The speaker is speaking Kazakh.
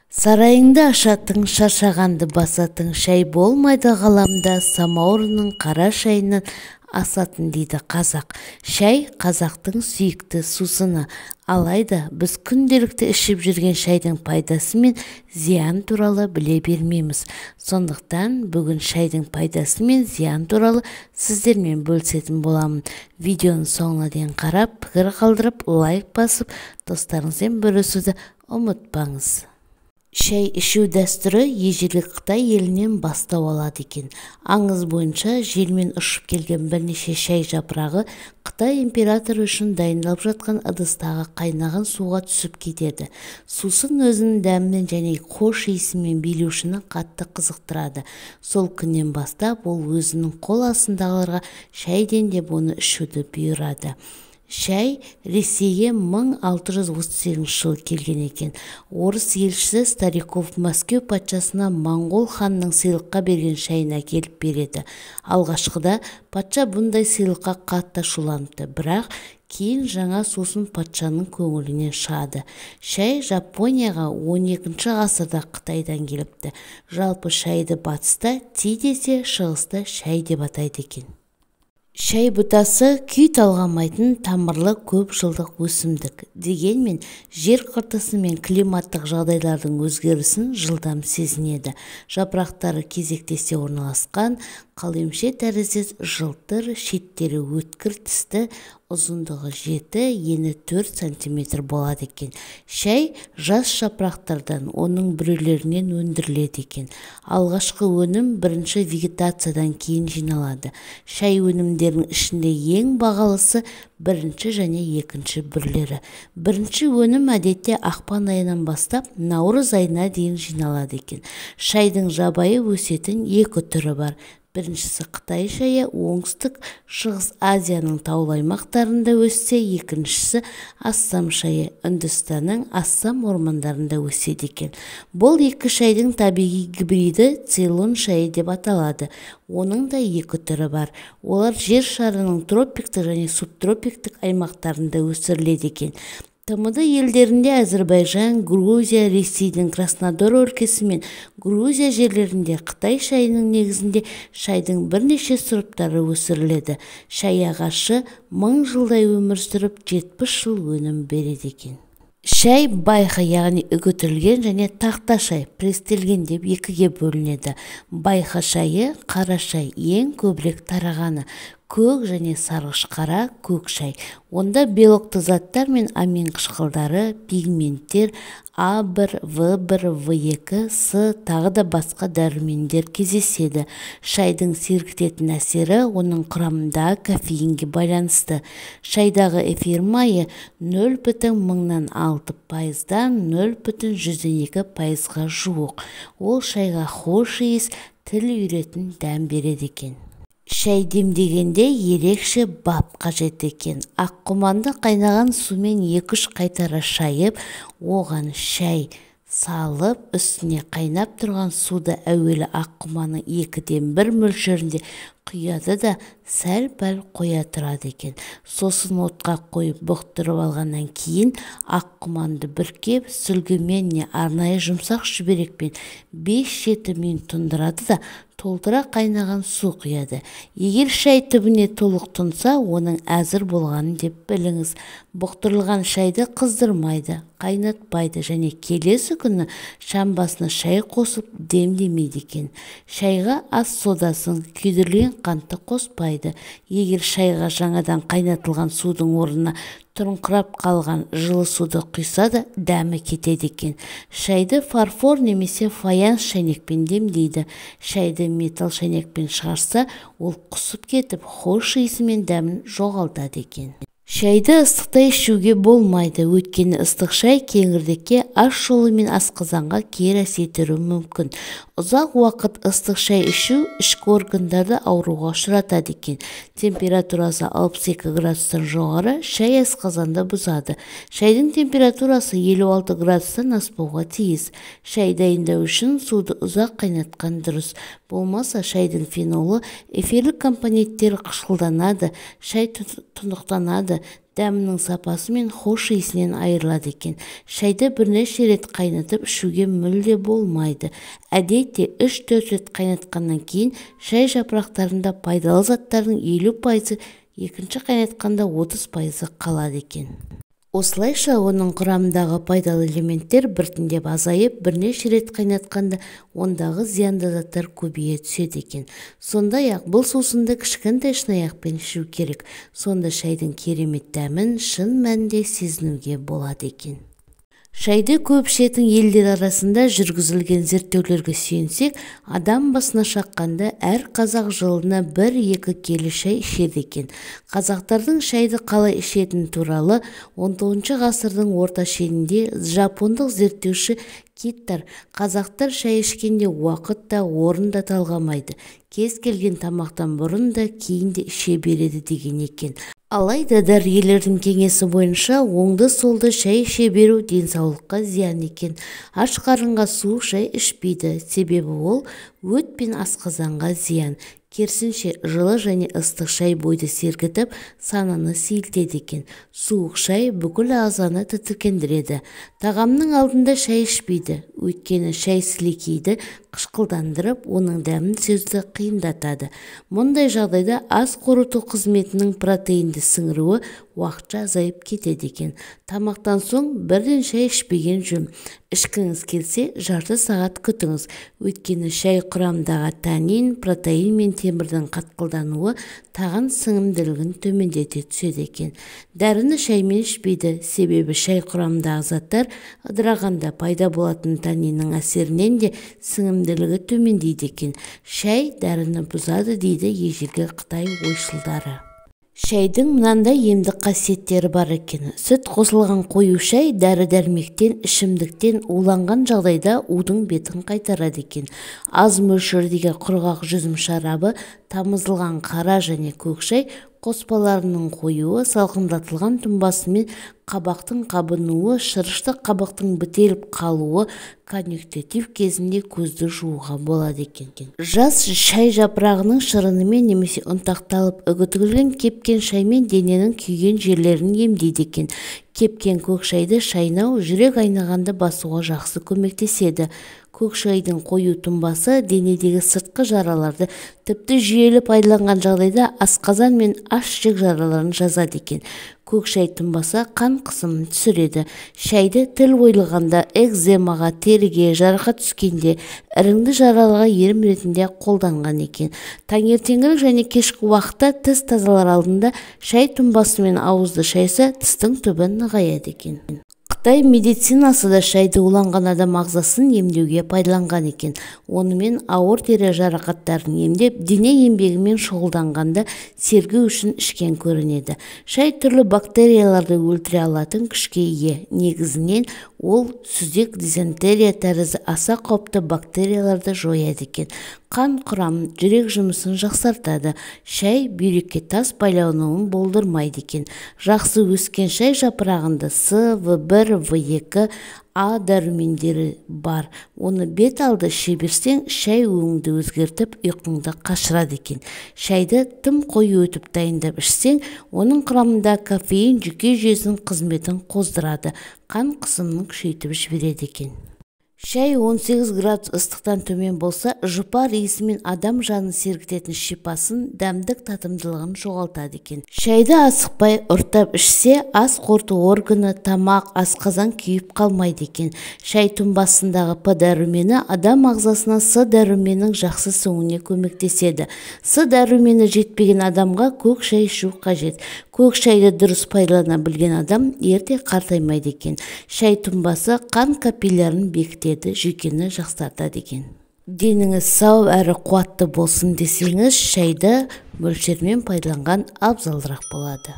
Сарайыңды ашатың, шаршағанды басатың, шай болмайды ғаламда, самаурынның қара шайынан асатын дейді қазақ. Шай қазақтың сүйікті сусыны. Алайда біз күнделікті ішіп жүрген шайдың пайдасы мен зиян туралы біле бермейміз. Сондықтан бүгін шайдың пайдасы мен зиян туралы сіздермен бөлісетін боламын. Видеоны соңына дейін қарап, пікір қалдырып, лайк басып, достарыңызбен бөлісуді ұмытпаңыз. Шай ішу дәстүрі ежелгі Қытай елінен бастау алады екен. Аңыз бойынша желмен ұшып келген бірнеше шай жапырағы Қытай императоры үшін дайындалып жатқан ыдыстағы қайнаған суға түсіп кетеді. Сусын өзінің дәмімен және хош иісімен билеушіні қатты қызықтырады. Сол күннен бастап ол өзінің қол астындағыларға шайден деп оны ішуді бұйырады. Шай Ресейге 1638 жылы келген екен. Орыс елшісі Стариков Мәскеу патшасына Моңғол ханның сыйлыққа берген шайын әкеліп береді. Алғашқыда патша бұндай сыйлыққа қатты ашуланыпты, бірақ кейін жаңа сусын патшаның көңілінен шығады. Шай Жапонияға 12 ғасырда Қытайдан келіпті. Жалпы шайды батыста ти десе, шығыста шай деп атайды екен. Шай бұтасы күй талғамайтын тамырлы көп жылдық өсімдік. Дегенмен жер қыртысы мен климаттық жағдайлардың өзгерісін жылдам сезінеді. Жапырақтары кезектесе орналасқан, қалемше тәріздес жылтыр, шеттері өткір тісті, ұзындығы 7, ені 4 см болады екен. Шай жас жапырақтардан, оның бүрлерінен өндіріледі екен. Алғашқы өнім бірінші вегетациядан кейін жиналады. Шай өнімдерінің ішінде ең бағалысы бірінші және екінші бүрлері. Бірінші өнім әдетте ақпан айынан бастап наурыз айына дейін жиналады екен. Шайдың жабайы өсетін екі түрі бар. Біріншісі Қытай шайы оңтүстік шығыс Азияның таулы аймақтарында өссе, екіншісі Ассам шайы Үндістанның Ассам ормандарында өседі екен. Бұл екі шайдың табиғи гибриді Цейлон шайы деп аталады. Оның да екі түрі бар. Олар жер шарының тропиктік және субтропиктік аймақтарында өсіріледі екен. ТМД елдерінде Әзірбайжан, Грузия, Ресейдің Краснодар өлкесі мен Грузия жерлерінде Қытай шайының негізінде шайдың бірнеше сұрыптары өсіріледі. Шай ағашы 1000 жылдай өмір сүріп 70 жыл өнім береді екен. Шай байқы, яғни үгітілген және тақта шай, престелген деп екіге бөлінеді. Байқы шайы, қара шай ең көбірек тарағаны. Көк және сарғыш қара көк шай. Онда белокты заттар мен амин қышқылдары, пигменттер А1, В1, В2, С тағы да басқа дәрумендер кездеседі. Шайдың сергітетін әсері оның құрамында кофеинге байланысты. Шайдағы эфир майы 0,06%-дан 0,102%-ға жуық. Ол шайға хош иіс, тіл үйіретін дәм береді екен. Шай демдегенде ерекше бап қажет екен. Аққұманды қайнаған сумен 2-3 қайтара шайып, оған шай салып, үстіне қайнап тұрған суды әуелі аққұманың 2-ден 1 мөлшерінде құяды да сәл-пәл қоя тұрады екен. Сосын отқа қойып бұқтырып алғаннан кейін аққұманды бүркеп, сүлгімен не арнайы жұмсақ шүберекпен 5-7 минут тұндырады да толтыра қайнаған су құяды. Егер шай түбіне толық тұнса, оның әзір болғанын деп біліңіз. Бұқтырылған шайды қыздырмайды, қайнатпайды және келесі күні шам басына шай қосып демдемейді екен. Шайға ас содасын, күйдірілген қантты қоспайды. Егер шайға жаңадан қайнатылған судың орнына тұрыңқырап қалған жылы суды құйса да дәмі кетеді екен. Шайды фарфор немесе фаянс шайнекпен демдейді. Шайды металл шайнекпен шығарса, ол құсып кетіп, хош иісі мен дәмін жоғалтады екен. Шайды ыстықта ішуге болмайды, өйткені ыстық шай кеңірдекке, аш жолы мен асқазанға кері әсер етуі мүмкін. Ұзақ уақыт ыстық шай ішу ішкі органдарды ауруға ұшыратады екен. Температурасы 62 градустан жоғары шай асқазанды бұзады. Шайдың температурасы 56 градустан аспауға тиіс. Шай дайындау үшін суды ұзақ қайнатқан дұрыс. Болмаса шайдың фенолы, эфирлік компоненттері қышқылданады, шай тұнықтанады, дәмінің сапасы мен хош иісінен айырылады екен. Шайды бірнеше рет қайнатып ішуге мүлде болмайды. Әдетте 3-4 рет қайнатқаннан кейін шай жапырақтарында пайдалы заттардың 50%, екінші қайнатқанда 30% қалады екен. Осылайша оның құрамындағы пайдалы элементтер біртіндеп азайып, бірнеше рет қайнатқанда ондағы зиянды заттар көбейе түседі екен. Сондай-ақ бұл сусынды кішкентай шынаяқпен ішу керек. Сонда шайдың керемет дәмін шын мәнінде сезінуге болады екен. Шайды көп ішетін елдер арасында жүргізілген зерттеулерге сүйенсек, адам басына шаққанда әр қазақ жылына 1-2 келі шай ішеді екен. Қазақтардың шайды қалай ішетіні туралы 19 ғасырдың орта шенінде жапондық зерттеуші Киттар қазақтар шай ішкенде уақыт та орын да талғамайды. Кез келген тамақтан бұрын да кейін де іше береді деген екен. Алайда дәрігерлердің кеңесі бойынша оңды-солды шай іше беру денсаулыққа зиян екен. Аш қарынға суық шай ішпейді, себебі ол өт пен асқазанға зиян. Керісінше жылы және ыстық шай бойды сергітіп, сананы сейілтеді екен. Суық шай бүкіл ағзаны тітіркендіреді. Тағамның алдында шай ішпейді, өйткені шай сілекейді қышқылдандырып, оның дәмін сезуді қиындатады. Мұндай жағдайда ас қорыту қызметінің протеинді сіңіруі уақытша азайып кетеді екен. Тамақтан соң бірден шай ішпеген жөн. Ішкіңіз келсе, жарты сағат күтіңіз. Өйткені шай құрамындағы танин, протеин мен темірдің қатқылдануы тағам сіңімділігін төмендете түседі екен. Дәріні шаймен ішпейді, себебі шай құрамындағы заттар ыдырағанда пайда болатын таниннің әсерінен де сіңімділігі төмендейді екен. Шай дәріні бұзады дейді ежелгі Қытай ойшылдары. Шайдың мынандай емдік қасиеттері бар екен. Сүт қосылған қою шай дәрі-дәрмектен, ішімдіктен уланған жағдайда удың бетін қайтарады екен. Аз мөлшердегі құрғақ жүзім шарабы, тамызылған қара және көк шай қоспаларының қоюы, салқындатылған тұнбасы мен қабақтың қабынуы, шырышты қабақтың бітеліп қалуы, конъюнктив кезінде көзді жууға болады екен. Жас шай жапырағының шырынымен немесе ұнтақталып үгітілген кепкен шаймен дененің күйген жерлерін емдейді екен. Кепкен көк шайды шайнау жүрек айнығанды басуға жақсы көмектеседі. Көк шайдың қою тұнбасы денедегі сыртқы жараларды тіпті жүйелі пайдаланған жағдайда асқазан мен аш ішек жараларын жазады екен. Көк шай тұнбасы қан қысымын түсіреді. Шайды тіл ойылғанда, экземаға, теріге, жарақат түскенде, іріңді жаралыға ерім ретінде қолданған екен. Таңертеңгілік және кешкі уақытта тіс тазалар алдында шай тұнбасымен ауызды шайса, тістің түбі нығаяды екен. Қытай медицинасы да шайды уланған адам ағзасын емдеуге пайдаланған екен. Онымен ауыр тері жарақаттарын емдеп, дене еңбегімен шұғылданғанда сергеу үшін ішкен көрінеді. Шай түрлі бактерияларды өлтіре алатын күшке ие. Негізінен ол сүзек, дизентерия тәрізді аса қауіпті бактерияларды жояды екен. Қан құрамын, жүрек жұмысын жақсартады. Шай бүйрекке тас байлануын болдырмайды екен. Жақсы өскен шай жапырағында С, В1, В2, А дәрумендері бар. Оны бет алды іше берсең, шай өңді өзгертіп, ұйқыңды қашырады екен. Шайды тым қою өтіп дайындап ішсең, оның құрамында кофеин жүйке жүйесінің қызметін қоздырады. Қан қысымын күшейтіп жібереді екен. Шай 18 градус ыстықтан төмен болса, жұпар иісі мен адам жанын сергітетін шипасын, дәмдік татымдылығын жоғалтады екен. Шайды асықпай ұрттап ішсе, ас қорыту органы, тамақ, асқазан күйіп қалмайды екен. Шай тұнбасындағы П дәрумені адам ағзасына С дәруменің жақсы сіңуіне көмектеседі. С дәрумені жетпеген адамға көк шай ішу қажет. Көк шайды дұрыс пайдалана білген адам ерте қартаймайды екен. Шай тұнбасы қан капиллярын бекітеді, жүйкені жақсартады екен. Деніңіз сау әрі қуатты болсын десеңіз, шайды мөлшермен пайдаланған абзалырақ болады.